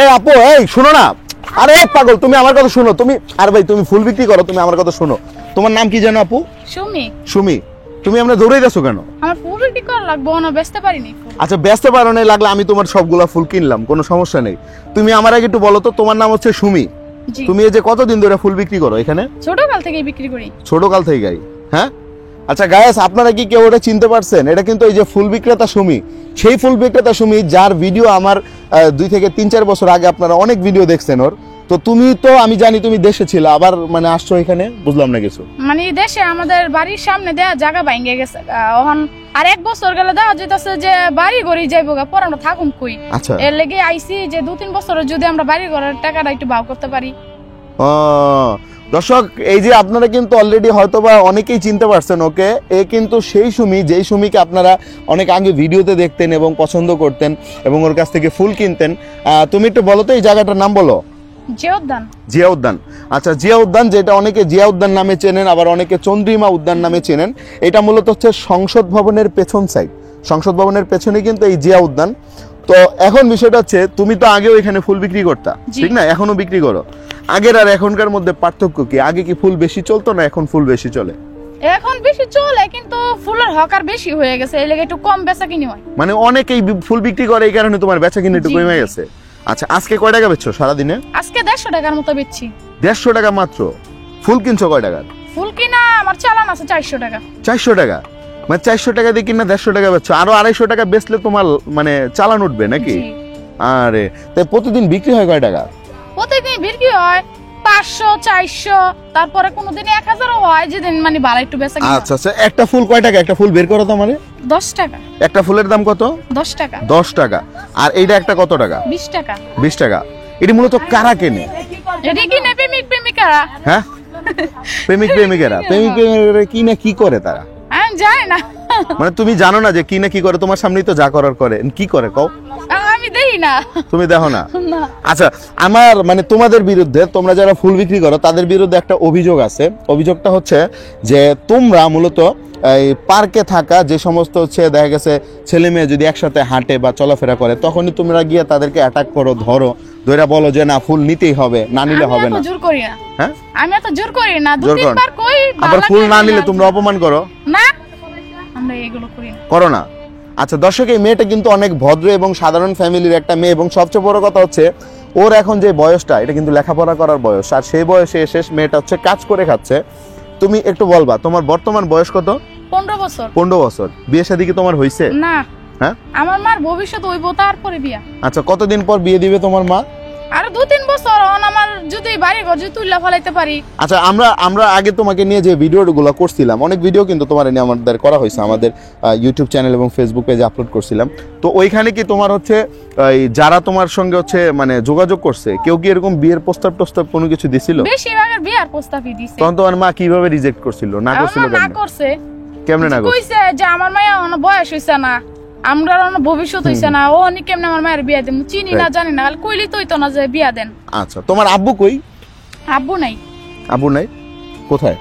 এই আপু, এই শোনো না। আরে পাগল, তুমি আমার কথা শোনো। তুমি আর ভাই, তুমি ফুল বিক্রি করো, তুমি আমার কথা শোনো। তোমার নাম কি জানো আপু? সুমি। সুমি, তুমি আমরা দৌড়াই যাচ্ছ কেন? আমার ফুল বিক্রি করা লাগবে, না বেচতে পারিনি ফুল। আচ্ছা, ব্যস্ত পারো না, লাগলে আমি তোমার সবগুলা ফুল কিনলাম, কোনো সমস্যা নেই। তুমি আমার আগে একটু বলো তো, তোমার নাম হচ্ছে সুমি। জি। তুমি এই যে কতদিন ধরে ফুল বিক্রি করো এখানে? ছোটকাল থেকেই বিক্রি করি। ছোটকাল থেকেই? হ্যাঁ। আচ্ছা গায়েস, আপনারা কি কেউ ওটা চিনতে পারছেন? এটা কিন্তু এই যে ফুল বিক্রেতা সুমি, সেই ফুল বিক্রেতা সুমি যার ভিডিও আমার 2 থেকে 3-4 বছর আগে আপনারা অনেক ভিডিও দেখছেন ওর। তো তুমি তো, আমি জানি তুমি দেশে ছিল, আবার মানে আসছো এখানে, বুঝলাম না কিছু। মানে দেশে আমাদের বাড়ির সামনে দেয়া জায়গা ভাঙে গেছে, এখন আর 1 বছর গেলে দেওয়া যেতেছে যে বাড়ি ঘরে যাইবো গা, পরে আমরা থাকুম কই। আচ্ছা, এর লেগে আইসি যে 2-3 বছরে যদি আমরা বাড়ি ঘরের টাকাটা একটু ভাগ করতে পারি। ও দর্শক, এই যে আপনারা কিন্তু অলরেডি হয়তোবা অনেকেই চিনতে পারছেন ওকে। এ কিন্তু সেই সুমি, যেই সুমিকে আপনারা অনেক আগে ভিডিওতে দেখতেন এবং পছন্দ করতেন এবং ওর কাছ থেকে ফুল কিনতেন। তুমি একটু বলো তো এই জায়গাটার নাম বলো। জিয়া উদ্যান। জিয়া উদ্যান। আচ্ছা, জিয়া উদ্যান, যেটা অনেকে জিয়া উদ্যান নামে চেনেন, আবার অনেকে চন্দ্রিমা উদ্যান নামে চেনেন। এটা মূলত হচ্ছে সংসদ ভবনের পেছন সাইড। সংসদ ভবনের পেছনে কিন্তু এই জিয়া উদ্যান। তো এখন বিষয়টা হচ্ছে, তুমি তো আগেও এখানে ফুল বিক্রি করতা, ঠিক না? এখনো বিক্রি করো। আগের আর এখনকার মধ্যে পার্থক্য কি? আগে কি ফুল বেশি চলতো না এখন ফুল বেশি চলে? এখন বেশি চলে, কিন্তু ফুলের হকার বেশি হয়ে গেছে, এই লেগে একটু কম বেচা কিনি হয়। মানে অনেকেই ফুল বিক্রি করে, এই কারণে তোমার বেচা কিনে একটু কমে গেছে। আচ্ছা, আজকে কয় টাকা বেচছো সারাদিনে? আজকে 150 টাকার মতো বেচছি। 150 টাকা মাত্র? ফুল কিনছো কয় টাকার? ফুল কিনা আমার চালান আছে 400 টাকা। 400 টাকা? মানে 400 টাকা দিয়ে কিনা 150 টাকা বেচছো, আরো 250 টাকা বেচলে তোমার মানে চালান উঠবে নাকি? আরে তাই প্রতিদিন বিক্রি হয় কয় টাকা? প্রতিদিন বিক্রি হয় 500, 400, তারপরে কোনদিন 1000ও হয়, যেদিন মানে ভালো একটু বেচা কিনা। আচ্ছা আচ্ছা, একটা ফুল কয় টাকা? একটা ফুল বের করো তো মানে। 10 টাকা। একটা ফুলের দাম কত? 10 টাকা। 10 টাকা। আর এইটা একটা কত টাকা? 20 টাকা। 20 টাকা। এটি মূলত কারা কেনে? এটি কিনে প্রেমিক প্রেমিকারা। হ্যাঁ, প্রেমিক প্রেমিকেরা। প্রেমিক প্রেমিকেরা কি না কি করে তারা? আমি জানি না। মানে তুমি জানো না যে কি না কি করে? তোমার সামনেই তো যা করার করে। কি করে কও? আমি দেখি না। তুমি দেখো না? না। আচ্ছা, আমার মানে তোমাদের বিরুদ্ধে, তোমরা যারা ফুল বিক্রি করো তাদের বিরুদ্ধে একটা অভিযোগ আছে। অভিযোগটা হচ্ছে যে তোমরা মূলত এই পার্কে থাকা যে সমস্ত হচ্ছে দেখা গেছে ছেলে মেয়ে যদি একসাথে হাঁটে বা চলাফেরা করে, তখনই তোমরা গিয়ে তাদেরকে অ্যাটাক করো, ধরো, ধরে বলো যে না ফুল নিতেই হবে, না নিলে হবে না। আমি এত জোর করি না। হ্যাঁ, আমি এত জোর করি না। জোর করো না। 2-3 বার কই, আবার ফুল না নিলে তোমরা অপমান করো না। আমরা এগুলো করি না। করো না? আচ্ছা দর্শক, এই মেয়েটা কিন্তু অনেক ভদ্র এবং সাধারণ ফ্যামিলির একটা মেয়ে, এবং সবচেয়ে বড় কথা হচ্ছে ওর এখন যে বয়সটা, এটা কিন্তু লেখাপড়া করার বয়স, আর সেই বয়সে এসে মেয়েটা হচ্ছে কাজ করে খাচ্ছে। তুমি একটু বলবা তোমার বর্তমান বয়স কত? 15 বছর। 15 বছর। বিয়ে শাদী কি তোমার হইছে? না। হ্যাঁ, আমার মার ভবিষ্যৎ হইব, তারপরে বিয়া। আচ্ছা, কতদিন পর বিয়ে দিবে তোমার মা? আর 2-3 বছর আমার যদি বাড়ি ঘর যদি তুইলা ফলাইতে পারি। আচ্ছা, আমরা আগে তোমাকে নিয়ে যে ভিডিওগুলো করছিলাম, অনেক ভিডিও কিন্তু তোমার নিয়ে আমাদের করা হয়েছে, আমাদের ইউটিউব চ্যানেল এবং ফেসবুক পেজে আপলোড করছিলাম। তো ওইখানে কি তোমার হচ্ছে যারা তোমার সঙ্গে হচ্ছে মানে যোগাযোগ করছে, কেউ কি এরকম বিয়ের প্রস্তাব কোনো কিছু দিছিল? বেশিরভাগের বিয়ার প্রস্তাবই দিছে। তখন তোমার মা কিভাবে রিজেক্ট করছিল, না করছিল আমার না করছে। কেমনে না করছে? কইছে যে আমার মায়া অনেক বয়স হইছে না, আমরা অনেক ভবিষ্যৎ হইছে না, ও অনেক কেমনে আমার মায়ের বিয়া দেন, চিনি না জানি না, খালি কইলি তো না যে বিয়া দেন। আচ্ছা, তোমার আব্বু কই? আব্বু নাই। আব্বু নাই? কোথায়?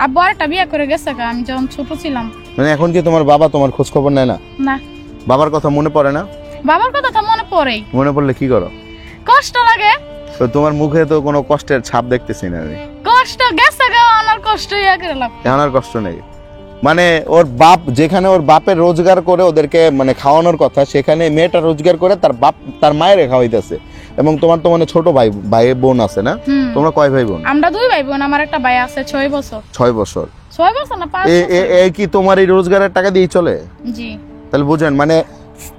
আব্বু আরেকটা বিয়া করে গেছে গা, আমি যখন ছোট ছিলাম। মানে এখন কি তোমার বাবা তোমার খোঁজ খবর নেয় না? না। বাবার কথা মনে পড়ে না? বাবার কথা তো মনে পড়েই। মনে পড়লে কি করো? কষ্ট লাগে। তো তোমার মুখে তো কোনো কষ্টের ছাপ দেখতেছি না আমি। কষ্ট গেছে গা, আমার কষ্ট ইয়া করে লাভ। এখন আর কষ্ট নেই? মানে ওর বাপ যেখানে ওর বাপের রোজগার করে ওদেরকে মানে খাওয়ানোর কথা, সেখানে মেয়েটা রোজগার করে তার বাপ তার মায়ের খাওয়াইতেছে। এবং তোমার তো মানে ছোট ভাই বোন আছে না? তোমরা কয় ভাই বোন? আমরা 2 ভাই বোন। আমার একটা ভাই আছে 6 বছর। 6 বছর? 6 বছর না 5 বছর। এই কি তোমার এই রোজগারের টাকা দিয়ে চলে? জি। তাহলে বুঝেন, মানে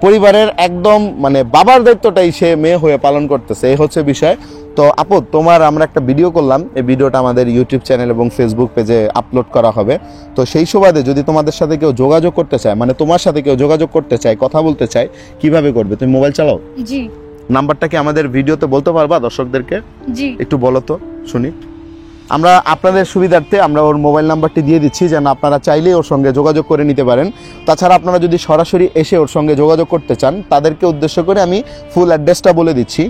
পরিবারের একদম মানে বাবার দায়িত্বটাই সে মেয়ে হয়ে পালন করতেছে, এই হচ্ছে বিষয়। তো আপু, তোমার আমরা একটা ভিডিও করলাম, এই ভিডিওটা আমাদের ইউটিউব চ্যানেল এবং ফেসবুক পেজে আপলোড করা হবে। তো সেই সুবাদে যদি তোমাদের সাথে কেউ যোগাযোগ করতে চায়, মানে তোমার সাথে কেউ যোগাযোগ করতে চায়, কথা বলতে চায়, কিভাবে করবে? তুমি মোবাইল চালাও? জি। নাম্বারটা কি আমাদের ভিডিওতে বলতে পারবা দর্শকদেরকে? জি। একটু বলো তো শুনি। আমরা আপনাদের সুবিধার্থে আমরা ওর মোবাইল নাম্বারটি দিয়ে দিচ্ছি, যেন আপনারা চাইলেই ওর সঙ্গে যোগাযোগ করে নিতে পারেন। তাছাড়া আপনারা যদি সরাসরি এসে ওর সঙ্গে যোগাযোগ করতে চান, তাদেরকে উদ্দেশ্য করে আমি ফুল অ্যাড্রেসটা বলে দিচ্ছি।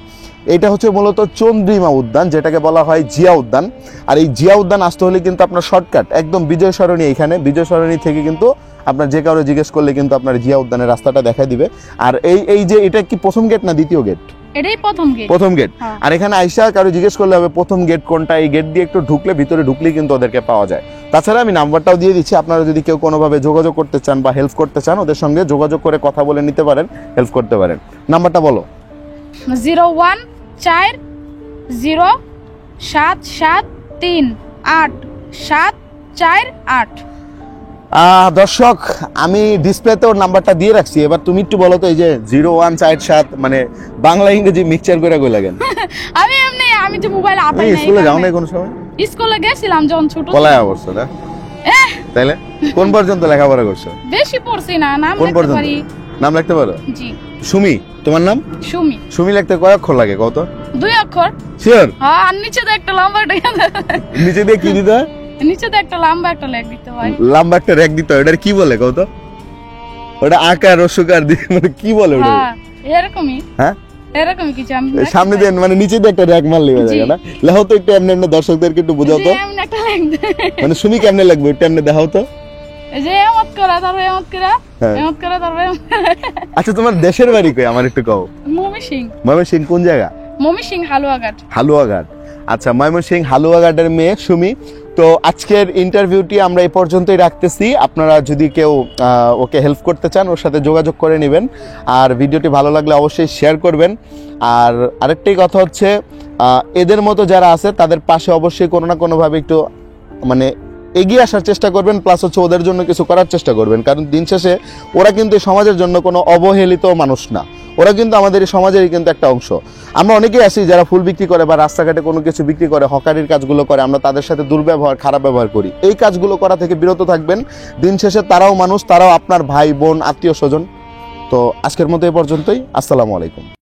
এটা হচ্ছে মূলত চন্দ্রিমা উদ্যান, যেটাকে বলা হয় জিয়া উদ্যান। আর এই জিয়া উদ্যান আসতে হলে কিন্তু আপনার শর্টকাট একদম বিজয় সরণি, এইখানে বিজয় সরণি থেকে কিন্তু আপনার যে কারো জিজ্ঞেস করলে কিন্তু আপনার জিয়া উদ্যানের রাস্তাটা দেখা দিবে। আর এই যে এটা কি প্রথম গেট না দ্বিতীয় গেট? এটাই প্রথম গেট। প্রথম গেট। হ্যাঁ। আর এখানে আইসা কারো জিজ্ঞেস করলে হবে প্রথম গেট কোনটা, এই গেট দিয়ে একটু ঢুকলে, ভিতরে ঢুকলেই কিন্তু ওদেরকে পাওয়া যায়। তাছাড়া আমি নাম্বারটাও দিয়ে দিচ্ছি, আপনারা যদি কেউ কোনোভাবে যোগাযোগ করতে চান বা হেল্প করতে চান, ওদের সঙ্গে যোগাযোগ করে কথা বলে নিতে পারেন, হেল্প করতে পারেন। নাম্বারটা বলো। 01407738748। দর্শক, আমি ডিসপ্লেতে ওর নাম্বারটা দিয়ে রাখছি, এবার তুমি একটু বলো তো এই যে 0147 মানে বাংলা ইংরেজি মিক্সচার করে কই লাগেন? আমি যে মোবাইল আপাই তুমি নাই। স্কুলে যাও না কোন সময়? স্কুলে গেছিলাম যখন ছোট। পলায়া অবশ্য না? তাইলে কোন পর্যন্ত লেখাপড়া করছো? বেশি পড়ছি না, নাম কোন লিখতে পর্যন্ত? পারি। নাম লিখতে পারো? জি। সুমি, তোমার নাম? সুমি। সুমি লিখতে কয় অক্ষর লাগে কত? 2 অক্ষর। শিওর? হ্যাঁ, আর নিচে তো একটা লম্বা নিচে দিয়ে কি দিতে হয়? নিচে তো একটা লম্বা একটা লেখ দিতে হয়। লম্বা একটা রেখ দিতে হয়, ওটা কি বলে কত? ওটা আকার রসুকার দিয়ে মানে কি বলে ওটা? হ্যাঁ, এরকমই। হ্যাঁ, এরকমই কিছু। আমি সামনে দিয়ে মানে নিচে দিয়ে একটা রেখ মারলে হয়ে জি। যাবে না? লেখো তো একটু এমনি এমনি, দর্শকদেরকে একটু বোঝাও তো। এমন একটা লেখ মানে সুমি কেমনে লাগবে একটু এমনি দেখাও তো। এই যে এমত করা, তারপরে এমত করা, হ্যাঁ। এমত করা, তারপরে আচ্ছা, তোমার দেশের বাড়ি কই আমার একটু কও। ময়মনসিং। ময়মনসিংহ কোন জায়গা? ময়মনসিং হালুয়াঘাট। হালুয়াঘাট। আচ্ছা, ময়মনসিংহ হালুয়াঘাটের মেয়ে সুমি। তো আজকের ইন্টারভিউটি আমরা এই পর্যন্তই রাখতেছি। আপনারা যদি কেউ ওকে হেল্প করতে চান, ওর সাথে যোগাযোগ করে নেবেন। আর ভিডিওটি ভালো লাগলে অবশ্যই শেয়ার করবেন। আর আরেকটাই কথা হচ্ছে, এদের মতো যারা আছে তাদের পাশে অবশ্যই কোনো না কোনোভাবে একটু মানে এগিয়ে আসার চেষ্টা করবেন, প্লাস হচ্ছে ওদের জন্য কিছু করার চেষ্টা করবেন। কারণ দিন শেষে ওরা কিন্তু এই সমাজের জন্য কোনো অবহেলিত মানুষ না, ওরা কিন্তু আমাদের এই সমাজেরই কিন্তু একটা অংশ। আমরা অনেকেই আছি যারা ফুল বিক্রি করে বা রাস্তাঘাটে কোনো কিছু বিক্রি করে, হকারির কাজগুলো করে, আমরা তাদের সাথে দুর্ব্যবহার, খারাপ ব্যবহার করি। এই কাজগুলো করা থেকে বিরত থাকবেন। দিন শেষে তারাও মানুষ, তারাও আপনার ভাই বোন, আত্মীয় স্বজন। তো আজকের মতো এই পর্যন্তই। আসসালামু আলাইকুম।